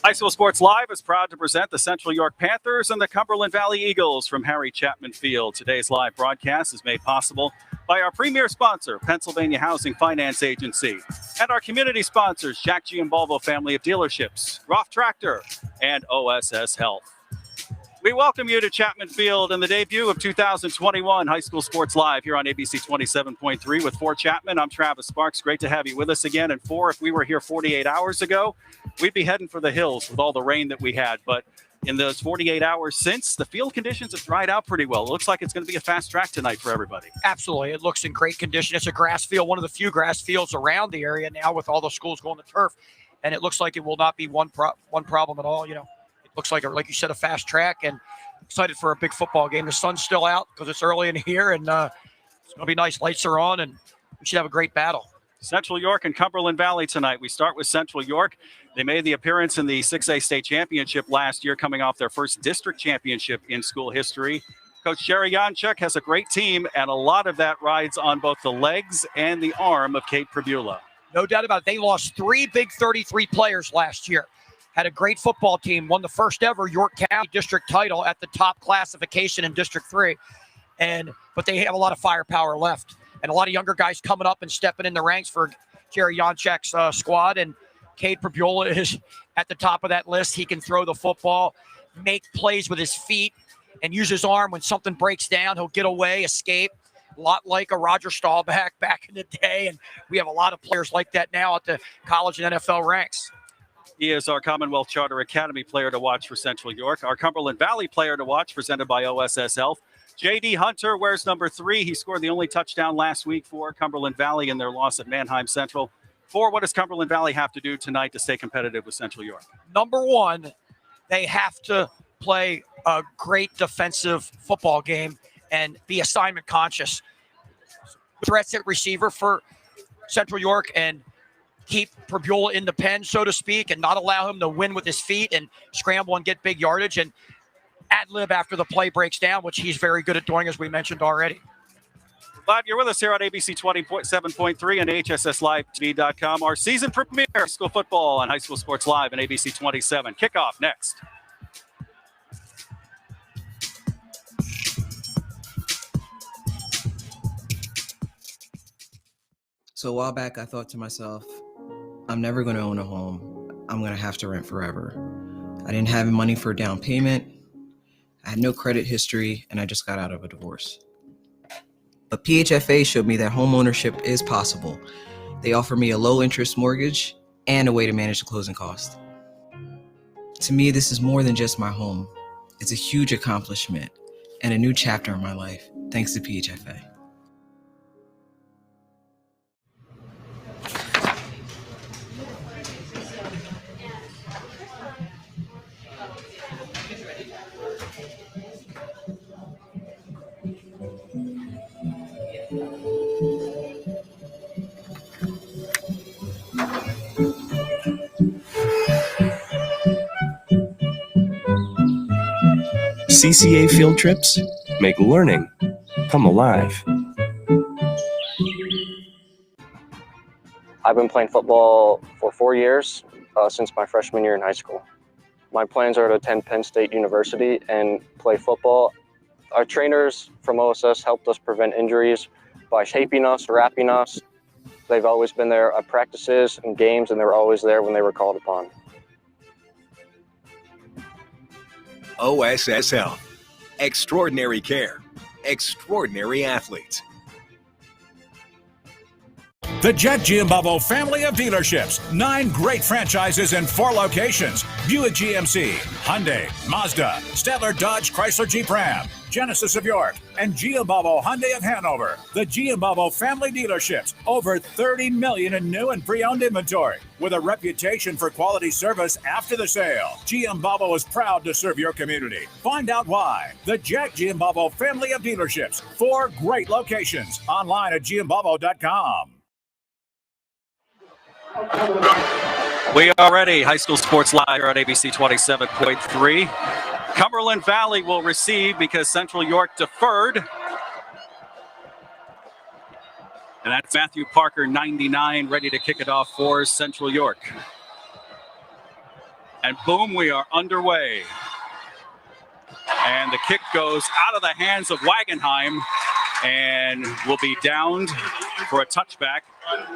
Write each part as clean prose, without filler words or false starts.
High School Sports Live is proud to present the Central York Panthers and the Cumberland Valley Eagles from Harry Chapman Field. Today's live broadcast is made possible by our premier sponsor, Pennsylvania Housing Finance Agency, and our community sponsors, Jack Giambalvo Family of Dealerships, Roth Tractor, and OSS Health. We welcome you to Chapman Field and the debut of 2021 High School Sports Live here on ABC 27.3 with For Chapman. I'm Travis Sparks. Great to have you with us again. And For, if we were here 48 hours ago, we'd be heading for the hills with all the rain that we had. But in those 48 hours since, the field conditions have dried out pretty well. It looks like it's going to be a fast track tonight for everybody. Absolutely. It looks in great condition. It's a grass field, one of the few grass fields around the area now with all the schools going to turf. And it looks like it will not be one problem at all. You know, it looks like you said, a fast track, and excited for a big football game. The sun's still out because it's early in here, and it's going to be nice. Lights are on, and we should have a great battle. Central York and Cumberland Valley tonight. We start with Central York. They made the appearance in the 6A state championship last year, coming off their first district championship in school history. Coach Jerry Janchuk has a great team, and a lot of that rides on both the legs and the arm of Kate Prabula. No doubt about it. They lost 3 big 33 players last year. Had a great football team, won the first ever York County district title at the top classification in District 3. But they have a lot of firepower left, and a lot of younger guys coming up and stepping in the ranks for Jerry Janchuk's squad. And Cade Prabula is at the top of that list. He can throw the football, make plays with his feet, and use his arm when something breaks down. He'll get away, escape. A lot like a Roger Staubach back in the day, and we have a lot of players like that now at the college and NFL ranks. He is our Commonwealth Charter Academy player to watch for Central York. Our Cumberland Valley player to watch, presented by OSS Health. J.D. Hunter wears number 3. He scored the only touchdown last week for Cumberland Valley in their loss at Manheim Central. For what does Cumberland Valley have to do tonight to stay competitive with Central York? Number 1, they have to play a great defensive football game and be assignment conscious. Threats at receiver for Central York and keep Prabula in the pen, so to speak, and not allow him to win with his feet and scramble and get big yardage and ad-lib after the play breaks down, which he's very good at doing, as we mentioned already. Glad you're with us here on ABC 27.3 and HSSLiveTV.com. Our season premiere, high school football and high school sports live on ABC 27. Kickoff next. So a while back, I thought to myself, I'm never going to own a home. I'm going to have to rent forever. I didn't have money for a down payment. I had no credit history, and I just got out of a divorce. But PHFA showed me that home ownership is possible. They offer me a low-interest mortgage and a way to manage the closing cost. To me, this is more than just my home. It's a huge accomplishment and a new chapter in my life, thanks to PHFA. CCA field trips make learning come alive. I've been playing football for 4 years, since my freshman year in high school. My plans are to attend Penn State University and play football. Our trainers from OSS helped us prevent injuries by shaping us, wrapping us. They've always been there at practices and games, and they were always there when they were called upon. OSS Health. Extraordinary care. Extraordinary athletes. The Jack Giambalvo family of dealerships. 9 great franchises in 4 locations. Buick GMC, Hyundai, Mazda, Stadler Dodge Chrysler Jeep Ram, Genesis of York, and Giambalvo Hyundai of Hanover. The Giambalvo family dealerships. Over 30 million in new and pre-owned inventory. With a reputation for quality service after the sale. Giambalvo is proud to serve your community. Find out why. The Jack Giambalvo family of dealerships. 4 great locations. Online at giambalvo.com. We are ready. High School Sports Live here on ABC 27.3. Cumberland Valley will receive because Central York deferred. And that's Matthew Parker, 99, ready to kick it off for Central York. And boom, we are underway. And the kick goes out of the hands of Wagenheim and will be downed for a touchback.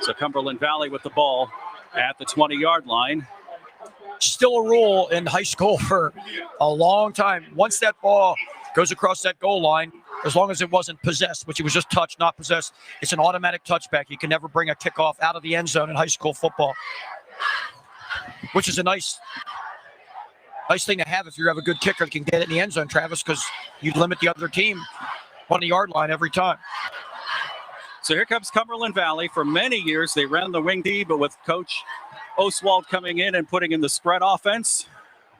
So Cumberland Valley with the ball at the 20-yard line. Still a rule in high school for a long time. Once that ball goes across that goal line, as long as it wasn't possessed, which it was just touched, not possessed, it's an automatic touchback. You can never bring a kickoff out of the end zone in high school football, which is a nice thing to have if you have a good kicker that can get it in the end zone, Travis, because you limit the other team on the yard line every time. So here comes Cumberland Valley. For many years, they ran the wing D, but with Coach Oswald coming in and putting in the spread offense,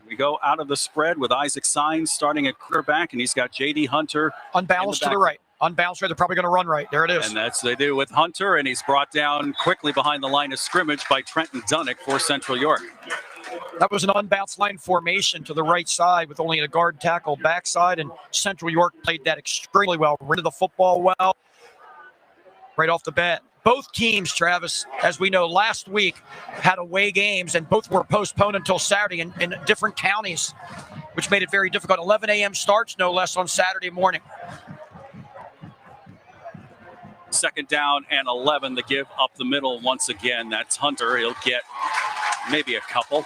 we go out of the spread with Isaac Sines starting at quarterback, and he's got J.D. Hunter. Unbalanced to the right. Unbalanced right. They're probably going to run right. There it is. And that's what they do with Hunter, and he's brought down quickly behind the line of scrimmage by Trenton Dunnick for Central York. That was an unbalanced line formation to the right side with only a guard tackle backside, and Central York played that extremely well. Rid of the football well right off the bat. Both teams, Travis, as we know, last week had away games, and both were postponed until Saturday in different counties, which made it very difficult. 11 a.m. starts, no less, on Saturday morning. Second down and 11, the give up the middle once again. That's Hunter. He'll get maybe a couple.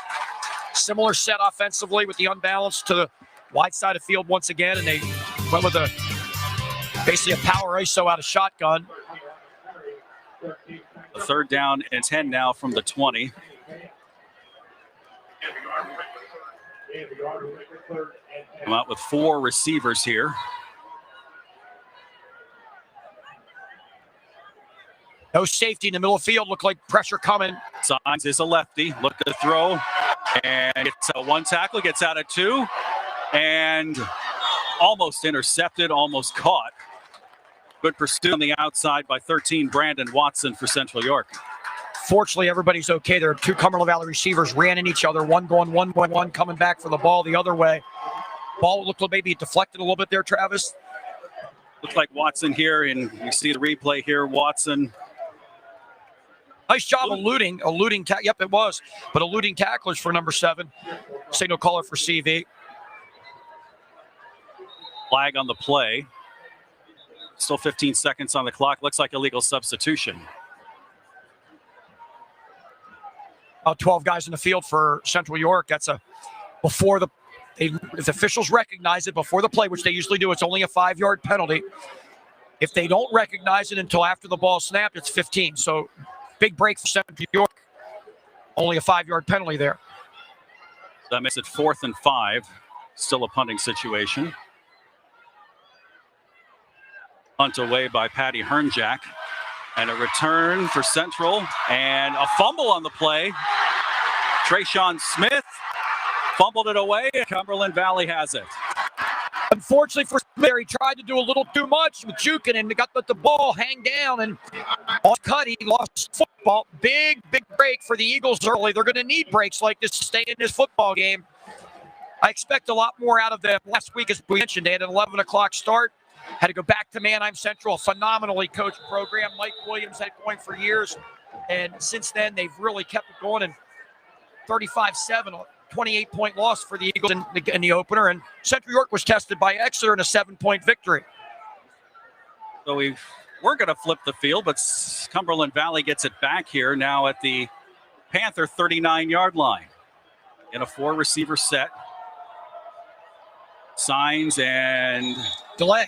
Similar set offensively with the unbalance to the wide side of field once again, and they went with basically a power ISO out of shotgun. A third down and 10 now from the 20. Come out with 4 receivers here. No safety in the middle of the field. Looked like pressure coming. Sines is a lefty. Look to throw. And it's a 1 tackle. Gets out of 2. And almost intercepted. Almost caught. Good pursuit on the outside by 13, Brandon Watson for Central York. Fortunately, everybody's okay. There are 2 Cumberland Valley receivers ran in each other. One going one coming back for the ball the other way. Ball looked like maybe it deflected a little bit there, Travis. Looks like Watson here, and you see the replay here. Watson. Nice job eluding. Yep, it was. But eluding tacklers for number 7. Signal caller for CV. Flag on the play. Still 15 seconds on the clock. Looks like illegal substitution. 12 guys in the field for Central York. That's before if the officials recognize it before the play, which they usually do, it's only a 5-yard penalty. If they don't recognize it until after the ball snapped, it's 15. So big break for Central York. Only a 5-yard penalty there. That makes it 4th and 5. Still a punting situation. Punt away by Patty Hernjack. And a return for Central. And a fumble on the play. Trayshawn Smith fumbled it away. Cumberland Valley has it. Unfortunately for Smith, he tried to do a little too much with juking and got the ball hang down. And on cut, he lost football. Big break for the Eagles early. They're going to need breaks like this to stay in this football game. I expect a lot more out of them. Last week, as we mentioned, they had an 11 o'clock start. Had to go back to Manheim Central, a phenomenally coached program. Mike Williams had it going for years. And since then, they've really kept it going. And 35-7, a 28-point loss for the Eagles in the opener. And Central York was tested by Exeter in a 7-point victory. So we're going to flip the field, but Cumberland Valley gets it back here now at the Panther 39-yard line. In a 4-receiver set. Signs and delay.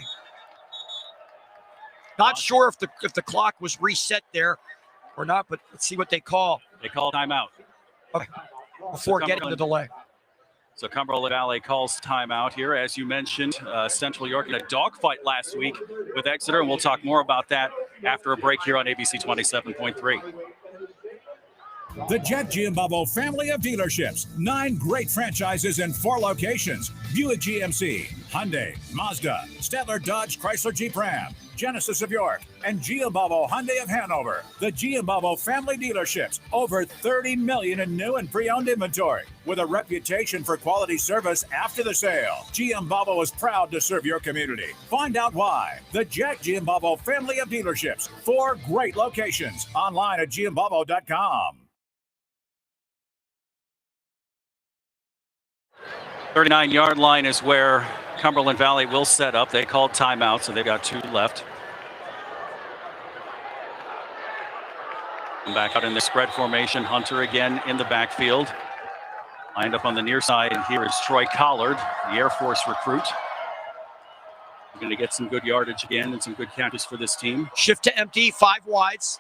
Not sure if the clock was reset there or not, but let's see what they call. They call timeout. Okay. Before getting the delay. So Cumberland Valley calls timeout here. As you mentioned, Central York in a dogfight last week with Exeter, and we'll talk more about that after a break here on ABC 27.3. The Jet Giambavo family of dealerships. 9 great franchises in 4 locations. Buick GMC, Hyundai, Mazda, Stettler Dodge Chrysler Jeep Ram, Genesis of York, and Giambavo Hyundai of Hanover. The Giambavo family dealerships. Over 30 million in new and pre-owned inventory. With a reputation for quality service after the sale. Giambavo is proud to serve your community. Find out why. The Jet Giambavo family of dealerships. 4 great locations. Online at Giambavo.com. 39-yard line is where Cumberland Valley will set up. They called timeout, so they've got 2 left. And back out in the spread formation. Hunter again in the backfield. Lined up on the near side, and here is Troy Collard, the Air Force recruit. Going to get some good yardage again and some good catches for this team. Shift to empty, 5 wides.